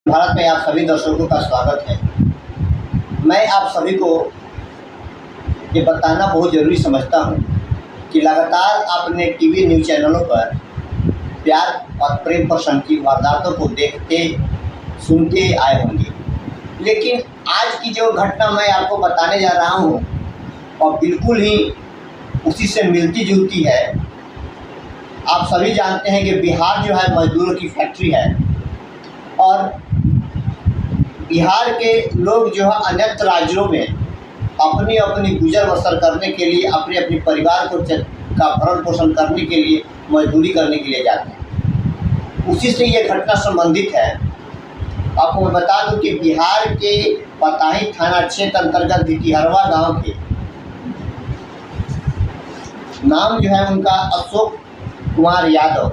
भारत में आप सभी दर्शकों का स्वागत है। मैं आप सभी को ये बताना बहुत ज़रूरी समझता हूँ कि लगातार आपने टीवी न्यूज़ चैनलों पर प्यार और प्रेम प्रसंग की वारदातों को देखते सुनते आए होंगे, लेकिन आज की जो घटना मैं आपको बताने जा रहा हूँ और बिल्कुल ही उसी से मिलती जुलती है। आप सभी जानते हैं कि बिहार जो है मजदूरों की फैक्ट्री है और बिहार के लोग जो है अन्य राज्यों में अपनी अपनी गुजर बसर करने के लिए अपने अपने परिवार को का भरण पोषण करने के लिए मजदूरी करने के लिए जाते हैं। उसी से ये घटना संबंधित है। आपको मैं बता दूं कि बिहार के पताही थाना क्षेत्र अंतर्गत भितिहरवा गांव के नाम जो है उनका अशोक कुमार यादव,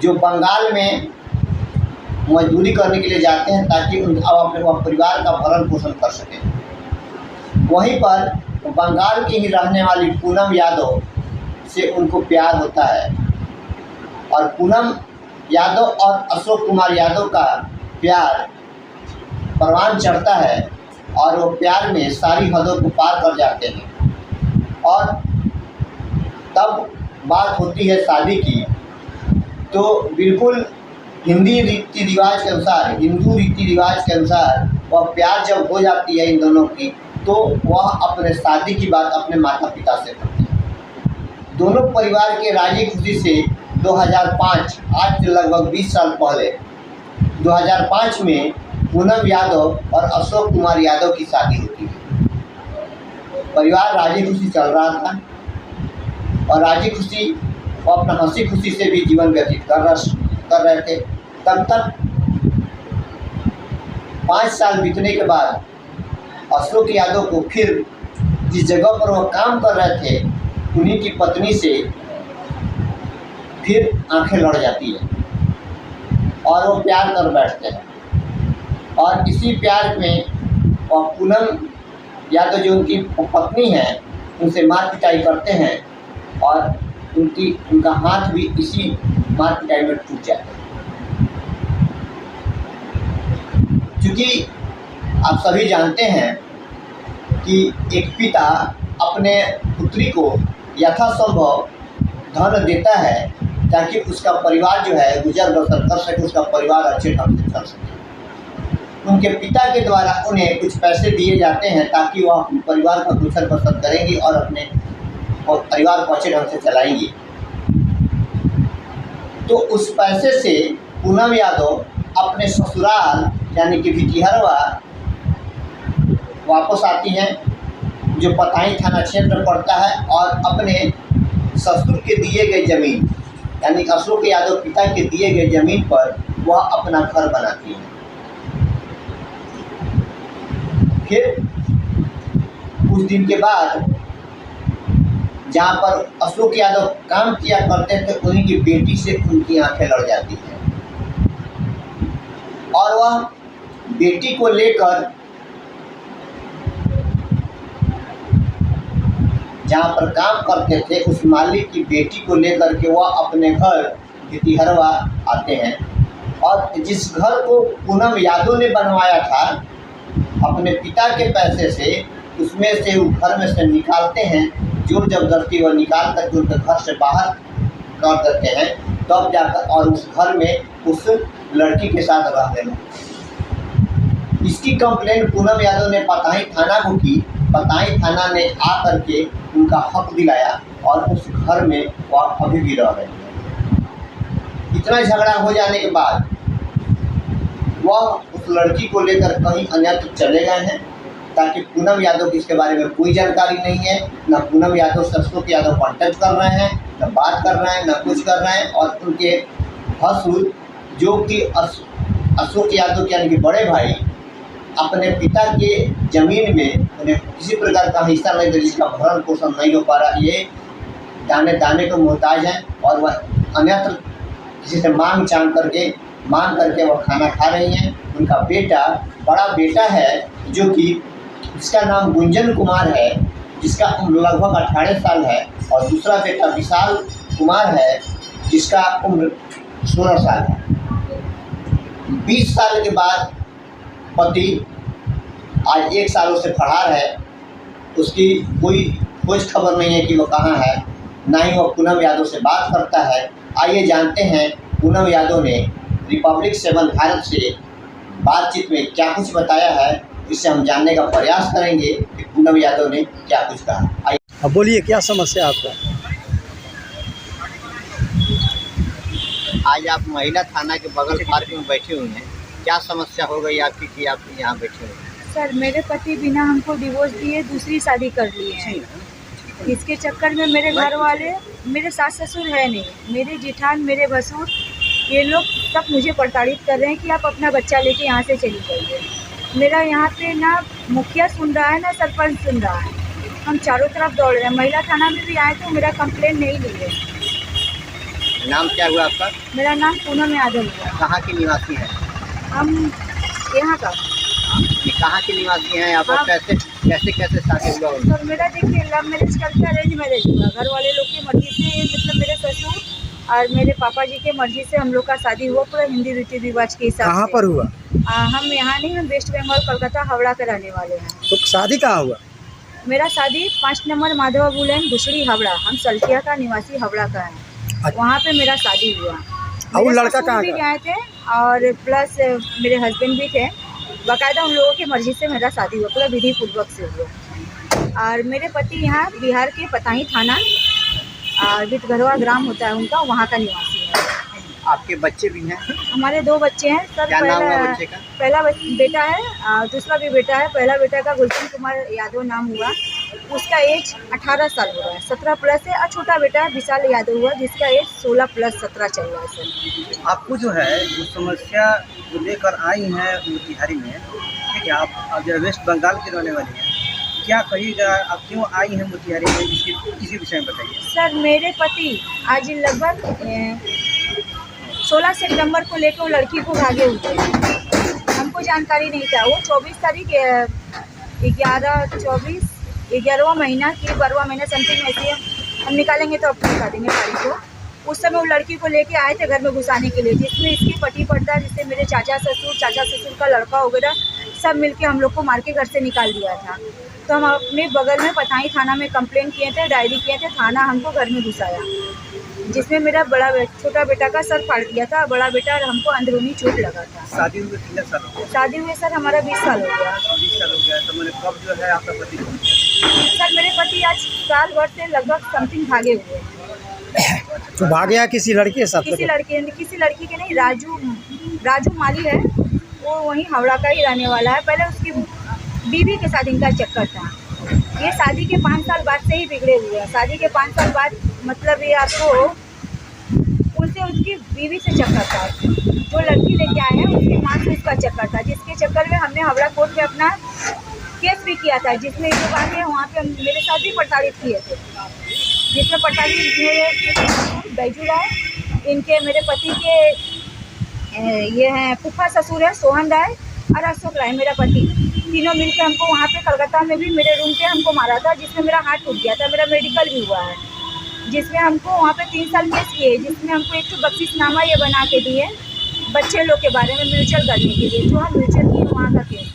जो बंगाल में मजदूरी करने के लिए जाते हैं ताकि अब अपने परिवार का भरण पोषण कर सकें। वहीं पर बंगाल की ही रहने वाली पूनम यादव से उनको प्यार होता है और पूनम यादव और अशोक कुमार यादव का प्यार परवान चढ़ता है और वो प्यार में सारी हदों को पार कर जाते हैं। और तब बात होती है शादी की, तो बिल्कुल हिंदू रीति रिवाज के अनुसार वह प्यार जब हो जाती है इन दोनों की, तो वह अपने शादी की बात अपने माता पिता से करते हैं। दोनों परिवार के राजी खुशी से 2005, आज से लगभग 20 साल पहले 2005 में पूनम यादव और अशोक कुमार यादव की शादी होती है। परिवार राजी खुशी चल रहा था और राजी खुशी और अपना हंसी खुशी से भी जीवन व्यतीत कर रहे थे। तब तक 5 साल बीतने के बाद अशोक यादव को फिर जिस जगह पर वह काम कर रहे थे उन्हीं की पत्नी से फिर आंखें लड़ जाती है और वो प्यार कर बैठते हैं। और इसी प्यार में वह पूनम यादव जो उनकी पत्नी है उनसे मार पिटाई करते हैं और उनका हाथ भी इसी मार पिटाई में टूट जाता है। क्योंकि आप सभी जानते हैं कि एक पिता अपने पुत्री को यथासंभव धन देता है ताकि उसका परिवार जो है गुजर बसर कर सके, उसका परिवार अच्छे ढंग से चल सके। उनके पिता के द्वारा उन्हें कुछ पैसे दिए जाते हैं ताकि वह अपने परिवार का गुजर बसर करेंगी और अपने परिवार को अच्छे ढंग से चलाएंगी। तो उस पैसे से पूनम यादव अपने ससुराल यानी कि भितिहरवा वापस आती हैं, जो पताही थाना क्षेत्र पड़ता है, और अपने ससुर के दिए गए ज़मीन यानी अशोक यादव पिता के दिए गए ज़मीन पर वह अपना घर बनाती हैं। फिर कुछ दिन के बाद जहाँ पर अशोक यादव काम किया करते थे उन्हीं की बेटी से उनकी आंखें लड़ जाती हैं और वह बेटी को लेकर जहाँ पर काम करते थे उस मालिक की बेटी को लेकर के वह अपने घर भितिहरवा आते हैं। और जिस घर को पूनम यादव ने बनवाया था अपने पिता के पैसे से, उसमें से उस घर में से निकालते हैं, जोर जबरदस्ती वह निकाल करके उनके घर से बाहर कर देते हैं, तब जाकर और उस घर में उस लड़की के साथ रह रहे हैं। इसकी कंप्लेंट पूनम यादव ने पताही थाना को की। पताही थाना ने आकर के उनका हक दिलाया और उस घर में वह अभी भी रह रहे हैं। इतना झगड़ा हो जाने के बाद वह उस लड़की को लेकर कहीं अन्यत्र चले गए हैं ताकि पूनम यादव की इसके बारे में कोई जानकारी नहीं है। न पूनम यादव से अशोक यादव कॉन्टेक्ट कर रहे हैं, न बात कर रहे हैं, न कुछ कर रहे हैं। और उनके भसुर जो कि अशोक यादव के यानी कि बड़े भाई अपने पिता के ज़मीन में उन्हें किसी प्रकार का हिस्सा नहीं दे, जिसका भरण पोषण नहीं हो पा रहा, ये दाने दाने को मोहताज हैं और वह अन्यत्र किसी से मांग करके वह खाना खा रही हैं। उनका बेटा, बड़ा बेटा है जो कि जिसका नाम गुंजन कुमार है, जिसका उम्र लगभग 18 साल है, और दूसरा बेटा विशाल कुमार है जिसका उम्र 16 साल है। 20 साल के बाद पति आज 1 साल उससे फरार है, उसकी कोई खोज खबर नहीं है कि वो कहाँ है, ना ही वो पूनम यादव से बात करता है। आइए जानते हैं पूनम यादव ने रिपब्लिक 7 भारत से बातचीत में क्या कुछ बताया है। इससे हम जानने का प्रयास करेंगे कि पूनम यादव ने क्या कुछ कहा। आइए। अब बोलिए, क्या समस्या आपका? आज आप महिला थाना के बगल पार्क में बैठे हुए हैं, क्या समस्या हो गई आपकी कि आप यहाँ बैठे हुए हैं? सर, मेरे पति बिना हमको डिवोर्स दिए दूसरी शादी कर लिए हैं। इसके चक्कर में मेरे घर वाले, मेरे सास ससुर है नहीं, मेरे जिठान, मेरे भसुर, ये लोग सब मुझे प्रताड़ित कर रहे हैं कि आप अपना बच्चा लेके यहाँ से चली जाइए। मेरा यहाँ पे ना मुखिया सुन रहा है ना सरपंच सुन रहा है, हम चारों तरफ दौड़ रहे हैं। महिला थाना में भी आए तो मेरा कंप्लेन नहीं लिए। नाम क्या हुआ आपका? मेरा नाम पूनम यादव हुआ। कहाँ के निवासी हैं? हम यहाँ का। ये कहाँ के निवासी हैं आप? कैसे शादी हुआ? सर, मेरा देखिए लव मैरिज करके अरेंज मैरिज हुआ। घर वाले लोग की मर्जी से, मतलब मेरे ससुर और मेरे पापा जी के मर्जी से हम लोग का शादी हुआ, पूरा हिंदी रीति रिवाज के हिसाब से। कहाँ पर हुआ? हम यहाँ नहीं, हम वेस्ट बंगाल कोलकाता हावड़ा के रहने वाले हैं। तो शादी कहाँ हुआ? मेरा शादी 5 नंबर माधवा बुलेन घुसड़ी हावड़ा, हम सल्किया का निवासी हावड़ा का है। वहाँ पे मेरा शादी हुआ। और लड़का कहाँ भी गए थे और प्लस मेरे हस्बैंड भी थे। बाकायदा उन लोगों की मर्जी से मेरा शादी हुआ, पूरा विधि पूर्वक से हुआ। और मेरे पति यहाँ बिहार के पताही थाना और बितघरवा ग्राम होता है उनका, वहाँ का निवासी है। आपके बच्चे भी हैं? हमारे 2 बच्चे हैं सर। क्या नाम है बच्चे का? पहला बेटा है और दूसरा भी बेटा है। पहला बेटा का गुलशन कुमार यादव नाम हुआ, उसका एज 18 साल हो रहा है, 17 प्लस है। और छोटा बेटा विशाल यादव हुआ जिसका एज 16 प्लस 17 चल रहा है। सर, आपको जो है जो समस्या जो लेकर आई हैं मोतिहारी में, ठीक है, आप जो वेस्ट बंगाल की रहने वाली हैं, क्या कहिएगा, आप क्यों आई हैं मोतिहारी में, इसी विषय में बताइए। सर, मेरे पति आज लगभग 16 सितंबर को लेकर वो लड़की को भागे हुए हैं। हमको जानकारी नहीं था। वो 24 तारीख 11वां महीना की 12वां महीना समथिंग ऐसे हम निकालेंगे तो आपको बता देंगे तारीख को। उस समय वो लड़की को लेके आए थे घर में घुसाने के लिए, जिसमें इसकी पति पड़ता, जिससे मेरे चाचा ससुर का लड़का वगैरह सब मिलके हम लोग को मार के घर से निकाल दिया था। तो हम अपने बगल में पताही थाना में कंप्लेन किए थे, डायरी किए थे। थाना हमको घर में घुसाया, जिसमें मेरा छोटा बेटा का सर फाड़ दिया था, बड़ा बेटा और हमको अंदरूनी चोट लगा था। शादी हुए कितने साल हो गए? शादी हुए सर हमारा 20 साल हो गया। 20 साल हो गया। तो मैंने कब जो है आपका पति? सर, मेरे पति आज साल भर से लगभग समथिंग भागे हुए। तो भाग गया किसी लड़के के साथ? किसी लड़की के नहीं, राजू माली है, वो वहीं हावड़ा का ही रहने वाला है। पहले उसकी बीवी के साथ इनका चक्कर था। ये शादी के 5 साल बाद से ही बिगड़े हुए हैं। शादी के 5 साल बाद मतलब ये आपको उनसे उसकी बीवी से चक्कर था। जो लड़की लेके आए हैं उसकी माँ से इसका चक्कर था, जिसके चक्कर में हमने हावड़ा कोर्ट में अपना केस भी किया था, जिसमें ये बात है वहाँ पे मेरे साथ भी प्रताड़ित किए थे। जिसमें प्रताड़ित मेरे बैजू राय, इनके मेरे पति के ये हैं फूफा ससुर है सोहन राय और अशोक राय, मेरा पति, तीनों मिलके हमको वहाँ पे कलकत्ता में भी मेरे रूम पे हमको मारा था, जिसमें मेरा हाथ टूट गया था। मेरा मेडिकल भी हुआ है, जिसमें हमको वहाँ पे 3 साल केस किए, जिसमें हमको एक तो बख्शिशनामा ये बना के दिए बच्चे लोग के बारे में म्यूचुअल करने के लिए, जो हम म्यूचुअल किए वहाँ का केस।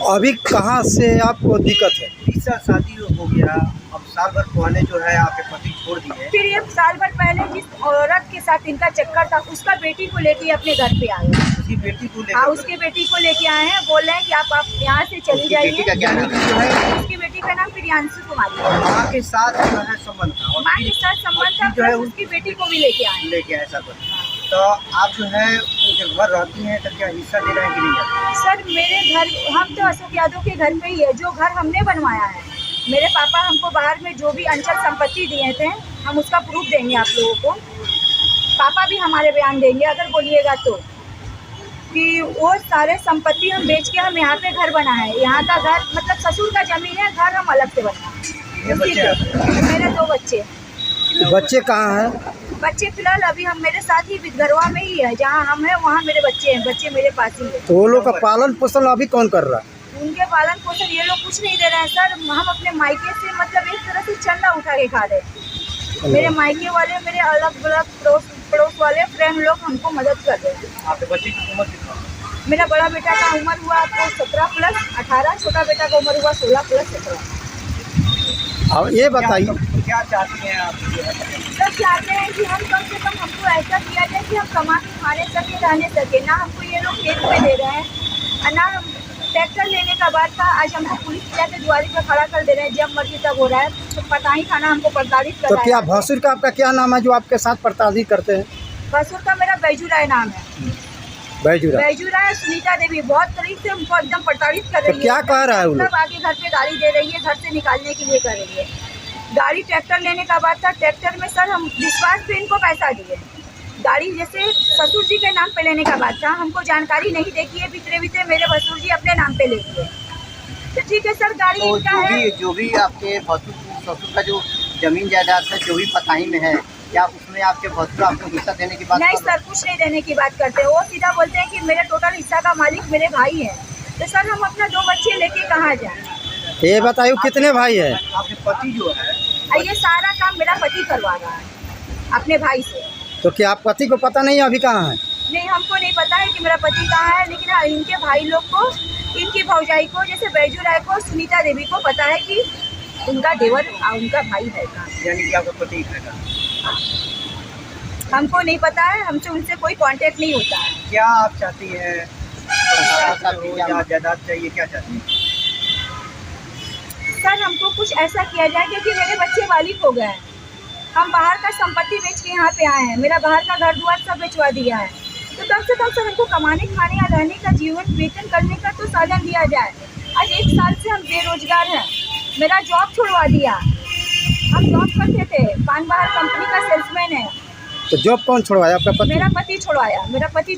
अभी कहाँ से आपको दिक्कत है? 20 साल शादी हो गया, अब साल भर पहले जो है आपके पति छोड़ दिए। फिर ये साल भर पहले जिस औरत के साथ इनका चक्कर था, उसका बेटी को लेके अपने घर पे आए। उसकी बेटी को लेकर? हाँ, उसकी बेटी को लेके आए हैं। बोल रहे हैं कि आप यहाँ से चली जाइए। उसकी बेटी का नाम प्रियांशु कुमारी है। माँ के साथ जो है संबंध था? माँ के साथ संबंध था, प्लस उसकी बेटी को भी लेके आए सब। तो आप जो है उनके घर रहती हैं, तो क्या हिस्सा दे रहे हैं कि नहीं? सर, मेरे घर, हम तो अशोक यादव के घर पे ही है, जो घर हमने बनवाया है। मेरे पापा हमको बाहर में जो भी अंचल संपत्ति दिए थे, हम उसका प्रूफ देंगे आप लोगों को। पापा भी हमारे बयान देंगे अगर बोलिएगा तो, कि वो सारे संपत्ति हम बेच के हम यहाँ पे घर बनाए। यहाँ का घर मतलब ससुर का जमीन है, घर हम अलग से बनाए। मेरे 2 बच्चे। बच्चे कहाँ हैं? बच्चे फिलहाल अभी हम मेरे साथ ही बितघरवा में ही है, जहाँ हम हैं वहाँ मेरे बच्चे हैं। बच्चे मेरे पास ही है। तो वो लोग का पालन पोषण अभी कौन कर रहा है? उनके पालन पोषण ये लोग कुछ नहीं दे रहे हैं सर। हम अपने मायके से मतलब एक तरह से चंदा उठा के खा रहे हैं। मेरे मायके वाले मेरे अलग अलग पड़ोस वाले फ्रेंड लोग हमको मदद कर रहे हैं। आपके बच्चे की उम्र कितना है? मेरा बड़ा बेटा का उम्र हुआ तो 17+18, छोटा बेटा का उम्र हुआ 16+17। अब ये बताइए, क्या चाहती हैं आप जो है? सब चाहते हैं कि हम कम से कम हमको ऐसा किया जाए कि हम कमा के खाने सके, रहने सके। ना हमको ये लोग खेत में दे रहे हैं और ना हम ट्रैक्टर लेने का बात था, आज हमको पुलिस जाके द्वारी पे खड़ा कर दे रहे हैं, जब मर्जी तब हो रहा है। तो पता ही था ना हमको प्रताड़ित कर तो रहा क्या है। भसुर का आपका क्या नाम है जो आपके साथ प्रताड़ित करते हैं? भसुर का मेरा बैजू राय नाम है। बैजूरा। बैजू राय सुनीता देवी बहुत करीब से हमको एकदम प्रताड़ित कर रही है। तो क्या कह रहा है वो लोग? सब आगे घर पे गाड़ी दे रही है, घर से निकालने के लिए कर रही है। गाड़ी ट्रैक्टर लेने का बात था, ट्रैक्टर में सर हम विश्वास पे इनको पैसा दिए। गाड़ी जैसे ससुर जी के नाम पे लेने का बात था, हमको जानकारी नहीं देखी है, भीतरे मेरे भसुर जी अपने नाम पे ले लिए। तो ठीक है सर, गाड़ी तो इनका है। जो भी आपके ससुर का जो जमीन जायदाद है जो भी पताही में है, क्या उसमें आपके भसुर आपको हिस्सा देने की बात नहीं कर रहे सर, कुछ नहीं देने की बात करते। वो सीधा बोलते हैं कि मेरे टोटल हिस्सा का मालिक मेरे भाई है। तो सर हम अपना 2 बच्चे लेके कहाँ जाएं? ये बताइए कितने भाई है? आपके पति जो है और ये सारा काम मेरा पति करवा रहा है अपने भाई से। तो क्या आप पति को पता नहीं है अभी कहाँ है? नहीं, हमको नहीं पता है कि मेरा पति कहाँ है, लेकिन हाँ, इनके भाई लोग को, इनकी भौजाई को, जैसे बैजू राय को, सुनीता देवी को पता है कि उनका देवर और उनका भाई है कहाँ। यानी कि आपका पति है का? हमको नहीं पता है, हमसे उनसे कोई कांटेक्ट नहीं होता है। क्या आप चाहती हैं? या जायदाद चाहिए, क्या चाहती हैं? सर हमको कुछ ऐसा किया जाए, क्योंकि मेरे बच्चे बालिग हो गए हैं। हम बाहर का संपत्ति बेच के यहाँ पे आए हैं, मेरा बाहर का घर द्वार सब बेचवा दिया है। तो कम से कम सर हमको कमाने खाने या रहने का, जीवन वेतन करने का तो साधन दिया जाए। आज 1 साल से हम बेरोजगार हैं, मेरा जॉब छुड़वा दिया। हम जॉब करते थे, पान बाहर कंपनी का सेल्समैन है। तो जॉब कौन छुड़वाया? आपका पति? मेरा पति छुड़वाया, मेरा पति